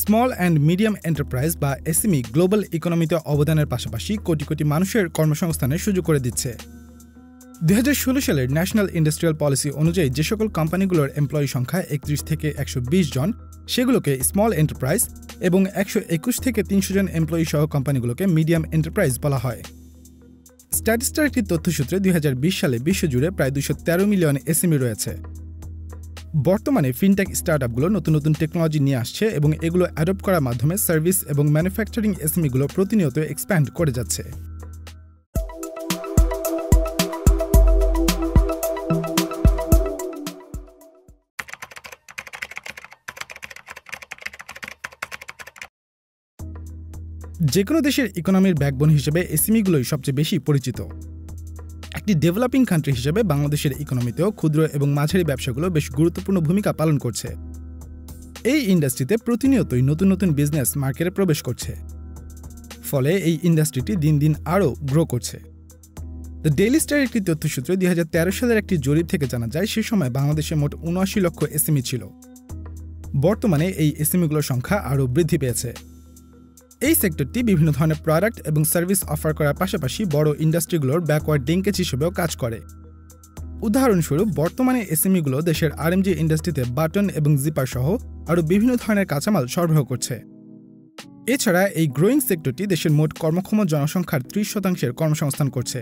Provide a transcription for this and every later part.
Small and medium enterprise বা SME global ইকোনমিতে অবদানের পাশাপাশি কোটি কোটি মানুষের কর্মসংস্থানের সুযোগ করে দিচ্ছে। 2016 সালের ন্যাশনাল ইন্ডাস্ট্রিয়াল পলিসি অনুযায়ী যে সকল কোম্পানিগুলোর এমপ্লয়ি সংখ্যা 31 থেকে 120 জন সেগুলোকে স্মল এন্টারপ্রাইজ এবং 121 থেকে 300 জন এমপ্লয়ি সহ কোম্পানিগুলোকে মিডিয়াম এন্টারপ্রাইজ বলা হয়। স্ট্যাটিস্টার একটি তথ্যসূত্রে 2020 সালে বিশ্বজুড়ে প্রায় 213 মিলিয়ন এসএমই রয়েছে। বর্তমানে ফিনটেক স্টার্টআপগুলো নতুন নতুন টেকনোলজি নিয়ে আসছে এবং এগুলো অ্যাডপ্ট করার মাধ্যমে সার্ভিস এবং ম্যানুফ্যাকচারিং এসএমইগুলো প্রতিনিয়ত এক্সপ্যান্ড করে যাচ্ছে। যে কোনো দেশের ইকোনমির ব্যাকবোন হিসেবে এসএমইগুলোই সবচেয়ে বেশি পরিচিত। একটি ডেভেলপিং কান্ট্রি হিসেবে বাংলাদেশের ইকোনমিতেও ক্ষুদ্র এবং মাঝারি ব্যবসাগুলো বেশ গুরুত্বপূর্ণ ভূমিকা পালন করছে। এই ইন্ডাস্ট্রিতে প্রতিনিয়তই নতুন নতুন বিজনেস মার্কেটে প্রবেশ করছে, ফলে এই ইন্ডাস্ট্রিটি দিন দিন আরও গ্রো করছে। দ্য ডেইলি স্টার একটি তথ্যসূত্রে 2013 সালের একটি জরিপ থেকে জানা যায় সে সময় বাংলাদেশে মোট 79 লক্ষ এসএমই ছিল। বর্তমানে এই এসএমইগুলোর সংখ্যা আরও বৃদ্ধি পেয়েছে। এই সেক্টরটি বিভিন্ন ধরনের প্রোডাক্ট এবং সার্ভিস অফার করার পাশাপাশি বড় ইন্ডাস্ট্রিগুলোর ব্যাকওয়ার্ড লিঙ্কেজ হিসেবেও কাজ করে। উদাহরণস্বরূপ বর্তমানে এসএমইগুলো দেশের আরএমজি ইন্ডাস্ট্রিতে বাটন এবং জিপার সহ আরও বিভিন্ন ধরনের কাঁচামাল সরবরাহ করছে। এছাড়া এই গ্রোয়িং সেক্টরটি দেশের মোট কর্মক্ষম জনসংখ্যার 30% কর্মসংস্থান করছে।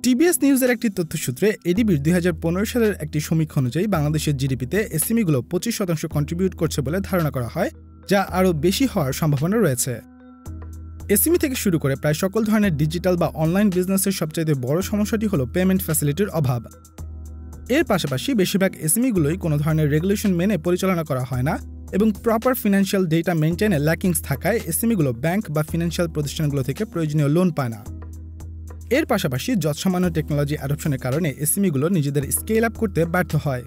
টিবিএস নিউজের একটি তথ্যসূত্রে এডিবির 2015 সালের একটি সমীক্ষা অনুযায়ী বাংলাদেশের জিডিপিতে এসএমইগুলো 25% কন্ট্রিবিউট করছে বলে ধারণা করা হয়, যা আরও বেশি হওয়ার সম্ভাবনা রয়েছে। এসএমই থেকে শুরু করে প্রায় সকল ধরনের ডিজিটাল বা অনলাইন বিজনেসের সবচাইতে বড় সমস্যাটি হলো পেমেন্ট ফ্যাসিলিটির অভাব। এর পাশাপাশি বেশিরভাগ এসএমইগুলোই কোনো ধরনের রেগুলেশন মেনে পরিচালনা করা হয় না এবং প্রপার ফিনান্সিয়াল ডেটা মেইনটেইনে ল্যাকিংস থাকায় এসএমইগুলো ব্যাংক বা ফিনান্সিয়াল প্রতিষ্ঠানগুলো থেকে প্রয়োজনীয় লোন পায় না। এর পাশাপাশি যৎসামান্য টেকনোলজি অ্যাডপশনের কারণে এসএমইগুলো নিজেদের স্কেল আপ করতে ব্যর্থ হয়।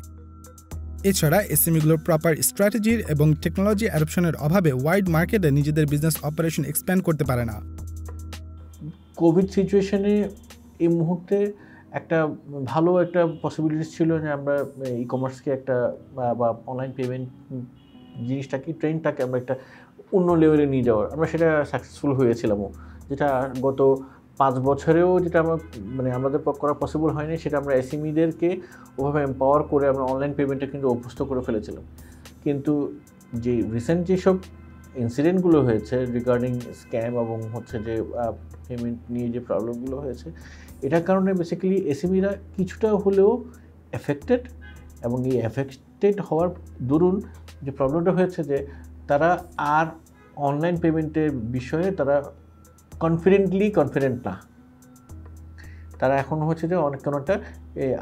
এছাড়া এসএমইগুলোর প্রপার স্ট্র্যাটেজির এবং টেকনোলজি অ্যাডপশনের অভাবে ওয়াইড মার্কেটে নিজেদের বিজনেস অপারেশন এক্সপ্যান্ড করতে পারে না। কোভিড সিচুয়েশনে এই মুহূর্তে একটা ভালো একটা পসিবিলিটিস ছিল যে আমরা ই কমার্সকে একটা বা অনলাইন পেমেন্ট জিনিসটাকে ট্রেন্ডটাকে আমরা একটা অন্য লেভেলে নিয়ে যাওয়ার, আমরা সেটা সাকসেসফুল হয়েছিলামও, যেটা গত 5 বছরেও যেটা আমরা আমাদের করা পসিবল হয়নি, সেটা আমরা এসএমইদেরকে ওভাবে এম্পাওয়ার করে আমরা অনলাইন পেমেন্টে কিন্তু অভ্যস্ত করে ফেলেছিলাম। কিন্তু যে রিসেন্ট যেসব ইনসিডেন্টগুলো হয়েছে রিগার্ডিং স্ক্যাম এবং হচ্ছে যে পেমেন্ট নিয়ে যে প্রবলেমগুলো হয়েছে, এটার কারণে বেসিক্যালি এসএমইরা কিছুটা হলেও এফেক্টেড, এবং এই এফেক্টেড হওয়ার দরুন যে প্রবলেমটা হয়েছে যে তারা আর অনলাইন পেমেন্টের বিষয়ে তারা কনফিডেন্ট না। তারা এখন হচ্ছে যে অনেকটা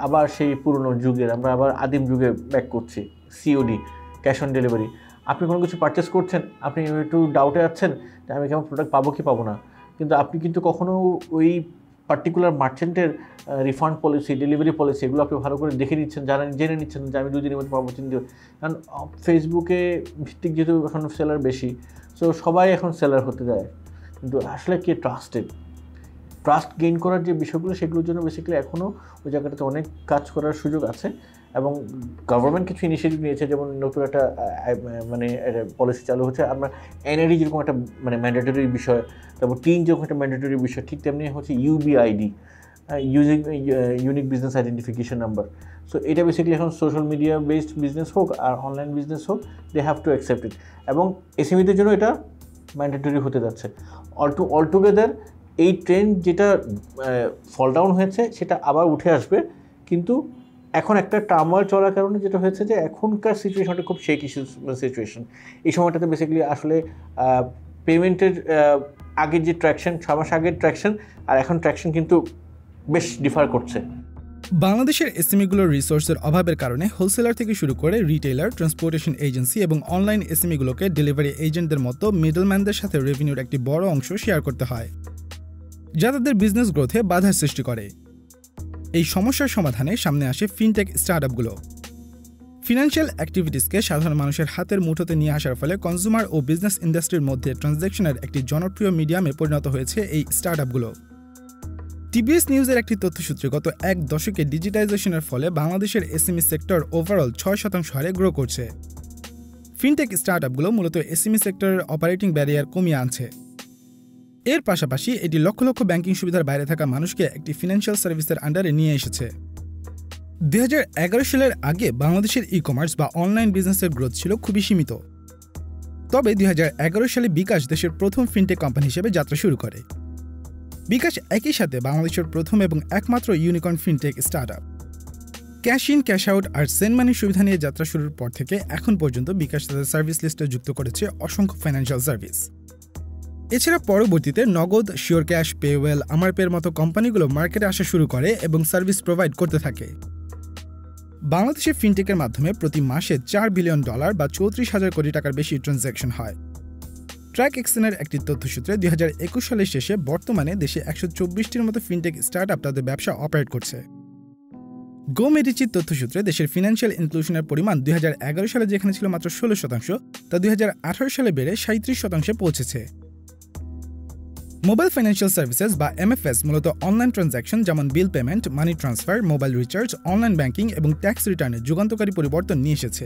আবার সেই পুরনো যুগের, আমরা আবার আদিম যুগে ব্যাক করছি। সিওডি, ক্যাশ অন ডেলিভারি, আপনি কোনো কিছু পারচেস করছেন, আপনি একটু ডাউটে আছেন যে আমি কেমন প্রোডাক্ট পাবো কি পাবো না, কিন্তু আপনি কিন্তু কখনও ওই পার্টিকুলার মার্চেন্টের রিফান্ড পলিসি, ডেলিভারি পলিসি এগুলো আপনি ভালো করে দেখে নিচ্ছেন, জেনে নিচ্ছেন যে আমি 2 দিনের মধ্যে পাবো, 3 দিন। কারণ ফেসবুকে ভিত্তিক যেহেতু এখন সেলার বেশি, সো সবাই এখন সেলার হতে যায়। কিন্তু আসলে কে ট্রাস্ট গেইন করার যে বিষয়গুলো, সেগুলোর জন্য বেসিক্যালি এখনও ওই জায়গাটাতে অনেক কাজ করার সুযোগ আছে। এবং গভর্নমেন্ট কিছু ইনিশিয়েটিভ নিয়েছে, যেমন নতুন একটা পলিসি চালু হচ্ছে। আমরা এনআইডি যেরকম একটা ম্যান্ডেটরি বিষয়, তারপর টিন যেরকম একটা ম্যান্ডেটরি বিষয়, ঠিক তেমনি হচ্ছে UBID, unique business identification number. So এটা বেসিক্যালি এখন সোশ্যাল মিডিয়া বেসড বিজনেস হোক আর অনলাইন বিজনেস হোক, they have to accept it. এবং এসএমইদের জন্য এটা ম্যান্ডেটরি হতে যাচ্ছে। অলটুগেদার এই ট্রেন্ড যেটা ফল ডাউন হয়েছে সেটা আবার উঠে আসবে, কিন্তু এখন একটা টার্মোয়েল চলার কারণে যেটা হয়েছে যে এখনকার সিচুয়েশনটা খুব শেকি সিচুয়েশন। এই সময়টাতে বেসিক্যালি আসলে পেমেন্টের আগের যে ট্র্যাকশন, 6 মাস আগের ট্র্যাকশন আর এখন ট্র্যাকশন কিন্তু বেশ ডিফার করছে। বাংলাদেশের এসএমইগুলোর রিসোর্সের অভাবের কারণে হোলসেলার থেকে শুরু করে রিটেইলার, ট্রান্সপোর্টেশন এজেন্সি এবং অনলাইন এসএমইগুলোকে ডেলিভারি এজেন্টদের মতো মিডলম্যানদের সাথে রেভিনিউর একটি বড় অংশ শেয়ার করতে হয়, যা তাদের বিজনেস গ্রোথে বাধার সৃষ্টি করে। এই সমস্যার সমাধানে সামনে আসে ফিনটেক স্টার্টআপগুলো। ফিনান্সিয়াল অ্যাক্টিভিটিসকে সাধারণ মানুষের হাতের মুঠোতে নিয়ে আসার ফলে কনজিউমার ও বিজনেস ইন্ডাস্ট্রির মধ্যে ট্রানজ্যাকশনের একটি জনপ্রিয় মিডিয়ামে পরিণত হয়েছে এই স্টার্টআপগুলো। টিবিএস নিউজের একটি তথ্যসূত্রে গত 1 দশকে ডিজিটাইজেশনের ফলে বাংলাদেশের এসএমই সেক্টর ওভারঅল 6% হারে গ্রো করছে। ফিনটেক স্টার্টআপগুলো মূলত এসএমই সেক্টরের অপারেটিং ব্যারিয়ার কমিয়ে আনছে। এর পাশাপাশি এটি লক্ষ লক্ষ ব্যাংকিং সুবিধার বাইরে থাকা মানুষকে একটি ফিনান্সিয়াল সার্ভিসের আন্ডারে নিয়ে এসেছে। 2011 সালের আগে বাংলাদেশের ই-কমার্স বা অনলাইন বিজনেসের গ্রোথ ছিল খুবই সীমিত। তবে 2011 সালে bKash দেশের প্রথম ফিনটেক কোম্পানি হিসেবে যাত্রা শুরু করে। bKash একই সাথে বাংলাদেশের প্রথম এবং একমাত্র unicorn fintech startup. Cash in cash out আর সেন্ড মানি সুবিধা নিয়ে যাত্রা শুরুর পর থেকে এখন পর্যন্ত bKash তাদের সার্ভিস লিস্টে যুক্ত করেছে অসংখ্য ফাইন্যান্সিয়াল সার্ভিস। এছাড়া পরবর্তীতে নগদ, SureCash, PayWall, aamarPay মতো কোম্পানিগুলো মার্কেটে আসা শুরু করে এবং সার্ভিস প্রোভাইড করতে থাকে। বাংলাদেশে ফিনটেকের মাধ্যমে প্রতি মাসে $4 বিলিয়ন বা 34,000 কোটি টাকার বেশি ট্রানজ্যাকশন হয়। ট্র্যাক এক্সচেঞ্জের একটি তথ্যসূত্রে 2021 সালের শেষে বর্তমানে দেশে 124টির মতো ফিনটেক স্টার্টআপ তাদের ব্যবসা অপারেট করছে। গো মেডিচির তথ্যসূত্রে দেশের ফিনান্সিয়াল ইনক্লুশনের পরিমাণ 2011 সালে যেখানে ছিল মাত্র 16%, তা 2018 সালে বেড়ে 37% পৌঁছেছে। মোবাইল ফাইন্যান্সিয়াল সার্ভিসেস বা এমএফএস মূলত অনলাইন ট্রানজ্যাকশন যেমন bill payment, money transfer, mobile recharge, online banking এবং ট্যাক্স রিটার্নে যুগান্তকারী পরিবর্তন নিয়ে এসেছে।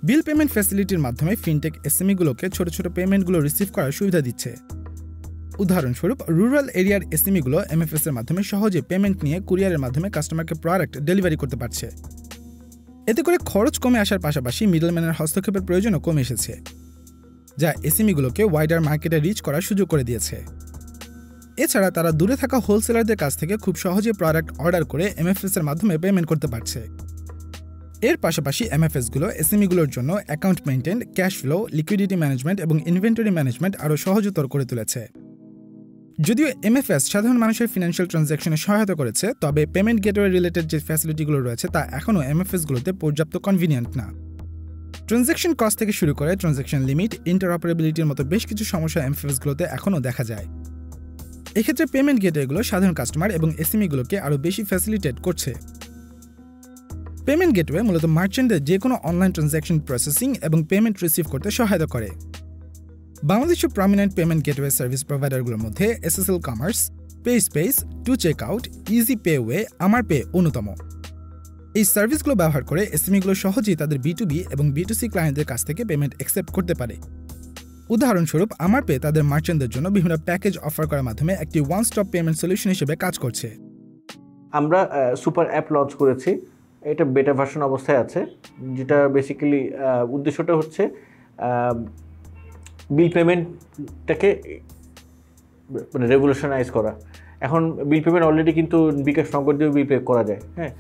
বিল পেমেন্ট ফ্যাসিলিটির মাধ্যমে ফিনটেক এসএমইগুলোকে ছোট ছোট পেমেন্টগুলো রিসিভ করার সুবিধা দিচ্ছে। উদাহরণস্বরূপ, রুরাল এরিয়ার এসএমইগুলো এমএফএস এর মাধ্যমে সহজে পেমেন্ট নিয়ে কুরিয়ারের মাধ্যমে কাস্টমারকে প্রোডাক্ট ডেলিভারি করতে পারছে। এতে করে খরচ কমে আসার পাশাপাশি মিডলম্যানের হস্তক্ষেপের প্রয়োজনও কমে এসেছে, যা এসএমইগুলোকে ওয়াইডার মার্কেটে রিচ করার সুযোগ করে দিয়েছে। এছাড়া তারা দূরে থাকা হোলসেলারদের কাছ থেকে খুব সহজে প্রোডাক্ট অর্ডার করে এমএফএস এর মাধ্যমে পেমেন্ট করতে পারছে। এর পাশাপাশি এমএফএসগুলো এসএমইগুলোর জন্য account maintain, cash flow, liquidity management এবং ইনভেন্টরি ম্যানেজমেন্ট আরও সহজতর করে তুলেছে। যদিও এমএফএস সাধারণ মানুষের ফিনান্সিয়াল ট্রানজ্যাকশনে সহায়তা করেছে, তবে পেমেন্ট গেটওয়ে রিলেটেড যে ফ্যাসিলিটিগুলো রয়েছে তা এখনও এমএফএসগুলোতে পর্যাপ্ত কনভিনিয়েন্ট না। ট্রানজ্যাকশন কস্ট থেকে শুরু করে ট্রানজ্যাকশন লিমিট, ইন্টারঅপারেবিলিটির মতো বেশ কিছু সমস্যা এমএফএসগুলোতে এখনও দেখা যায়। এক্ষেত্রে পেমেন্ট গেটওয়েগুলো সাধারণ কাস্টমার এবং এসএমইগুলোকে আরও বেশি ফ্যাসিলিটেট করছে। পেমেন্ট গেটওয়ে মূলত মার্চেন্টদের যে কোনো অনলাইন ট্রানজ্যাকশন প্রসেসিং এবং পেমেন্ট রিসিভ করতে সহায়তা করে। বাংলাদেশের প্রমিনেন্ট পেমেন্ট গেটওয়ে সার্ভিস প্রোভাইডারগুলোর মধ্যে SSL commerz, PaySpace, two checkout, easy payway, aamarPay অন্যতম। এই সার্ভিসগুলো ব্যবহার করে এসএমইগুলো সহজেই তাদের B2B এবং B2C ক্লায়েন্টদের কাছ থেকে পেমেন্ট অ্যাকসেপ্ট করতে পারে। উদাহরণস্বরূপ, aamarPay তাদের মার্চেন্টদের জন্য বিভিন্ন প্যাকেজ অফার করার মাধ্যমে একটি ওয়ান স্টপ পেমেন্ট সলিউশন হিসেবে কাজ করছে। আমরা সুপার অ্যাপ লঞ্চ করেছি, এটা বেটা ভার্সন অবস্থায় আছে, যেটা বেসিক্যালি উদ্দেশ্যটা হচ্ছে বিল পেমেন্টটাকে মানে রেভলিউশনাইজ করা। এখন বিল পেমেন্ট অলরেডি কিন্তু bKash নগদ দিয়েও বিল পে করা যায়, হ্যাঁ,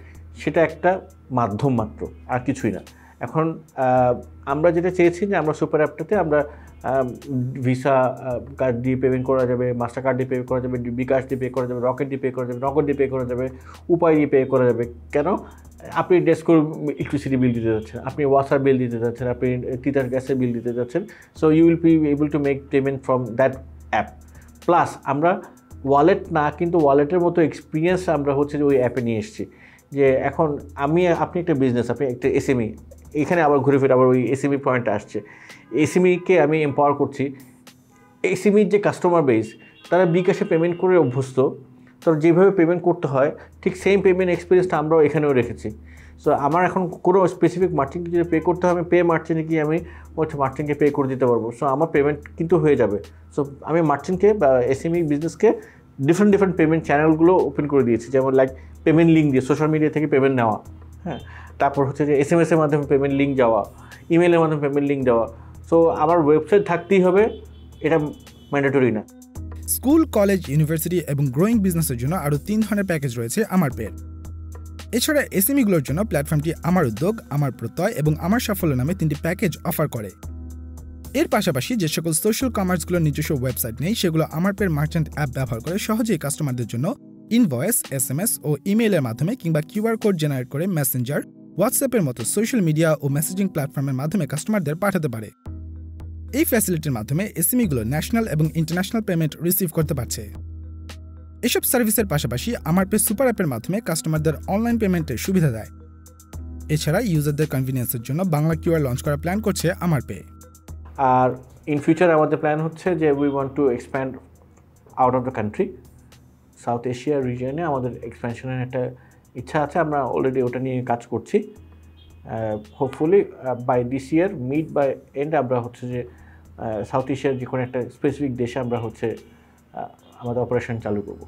সেটা একটা মাধ্যম মাত্র, আর কিছুই না। এখন আমরা যেটা চেয়েছি যে আমরা সুপার অ্যাপটাতে আমরা ভিসা কার্ড দিয়ে পেমেন্ট করা যাবে, মাস্টার কার্ড দিয়ে পে করা যাবে, bKash দিয়ে পে করা যাবে, রকেট দিয়ে পে করা যাবে, নগদ দিয়ে পে করা যাবে, উপায় দিয়ে পে করা যাবে। কেন? আপনি ডেস্কোর ইলেকট্রিসিটি বিল দিতে যাচ্ছেন, আপনি ওয়াটার বিল দিতে যাচ্ছেন, আপনি তিতাস গ্যাসের বিল দিতে যাচ্ছেন, so you will be able to make payment from that app. Plus আমরা ওয়ালেট না, কিন্তু ওয়ালেটের মতো এক্সপিরিয়েন্স আমরা হচ্ছে যে ওই অ্যাপে নিয়ে এসেছি। যে এখন আপনি একটা বিজনেস, আপনি একটা এসএমই, এখানে আবার ঘুরে ফিরে আবার ওই এসএমই পয়েন্টটা আসছে। এসএমইকে আমি এম্পাওয়ার করছি। এসএমইর যে কাস্টমার বেস, তারা bKash-এ পেমেন্ট করে অভ্যস্ত, তারা যেভাবে পেমেন্ট করতে হয় ঠিক সেম পেমেন্ট এক্সপিরিয়েন্সটা আমরাও এখানেও রেখেছি। সো আমার এখন কোনো স্পেসিফিক মার্চেন্টকে যদি পে করতে হবে, পে মার্চেন্টে গিয়ে আমি হচ্ছে মার্চেন্টকে পে করে দিতে পারবো। সো আমার পেমেন্ট কিন্তু হয়ে যাবে। সো আমি মার্চেন্টকে বা এসএমই বিজনেসকে ডিফারেন্ট পেমেন্ট চ্যানেলগুলো ওপেন করে দিয়েছি, যেমন লাইক পেমেন্ট লিঙ্ক দিয়ে সোশ্যাল মিডিয়া থেকে পেমেন্ট নেওয়া, হ্যাঁ, তারপর হচ্ছে যে এসএমএসের মাধ্যমে পেমেন্ট লিঙ্ক যাওয়া, ইমেলের মাধ্যমে পেমেন্ট লিঙ্ক দেওয়া। সো আমার ওয়েবসাইট থাকতেই হবে, এটা ম্যান্ডেটরি না। স্কুল, কলেজ, ইউনিভার্সিটি এবং গ্রোয়িং বিজনেসের জন্য আরও 3 ধরনের প্যাকেজ রয়েছে aamarPay। এছাড়া এসএমইগুলোর জন্য প্ল্যাটফর্মটি আমার উদ্যোগ, আমার প্রত্যয় এবং আমার সাফল্য নামে 3টি প্যাকেজ অফার করে। এর পাশাপাশি যে সকল সোশ্যাল কমার্সগুলোর নিজস্ব ওয়েবসাইট নেই, সেগুলো aamarPay মার্চেন্ট অ্যাপ ব্যবহার করে সহজেই কাস্টমারদের জন্য ইনভয়েস, এসএমএস ও ইমেইলের মাধ্যমে কিংবা কিউআর কোড জেনারেট করে মেসেঞ্জার, হোয়াটসঅ্যাপের মতো সোশ্যাল মিডিয়া ও মেসেজিং প্ল্যাটফর্মের মাধ্যমে কাস্টমারদের পাঠাতে পারে। এই ফ্যাসিলিটির মাধ্যমে এসএমইগুলো ন্যাশনাল এবং ইন্টারন্যাশনাল পেমেন্ট রিসিভ করতে পারছে। এসব সার্ভিসের পাশাপাশি aamarPay সুপার অ্যাপের মাধ্যমে কাস্টমারদের অনলাইন পেমেন্টের সুবিধা দেয়। এছাড়া ইউজারদের কনভিনিয়েন্সের জন্য বাংলা কিউআর লঞ্চ করার প্ল্যান করছে aamarPay। আর ইন ফিউচার আমাদের প্ল্যান হচ্ছে যে we want to expand out of the country, South Asia রিজিয়নে আমাদের এক্সপ্যানশনের একটা ইচ্ছা আছে। আমরা অলরেডি ওটা নিয়ে কাজ করছি। Hopefully by this year mid by end আমরা হচ্ছে যে সাউথ এশিয়ার যে কোনো একটা স্পেসিফিক দেশে আমরা হচ্ছে আমাদের অপারেশন চালু করব।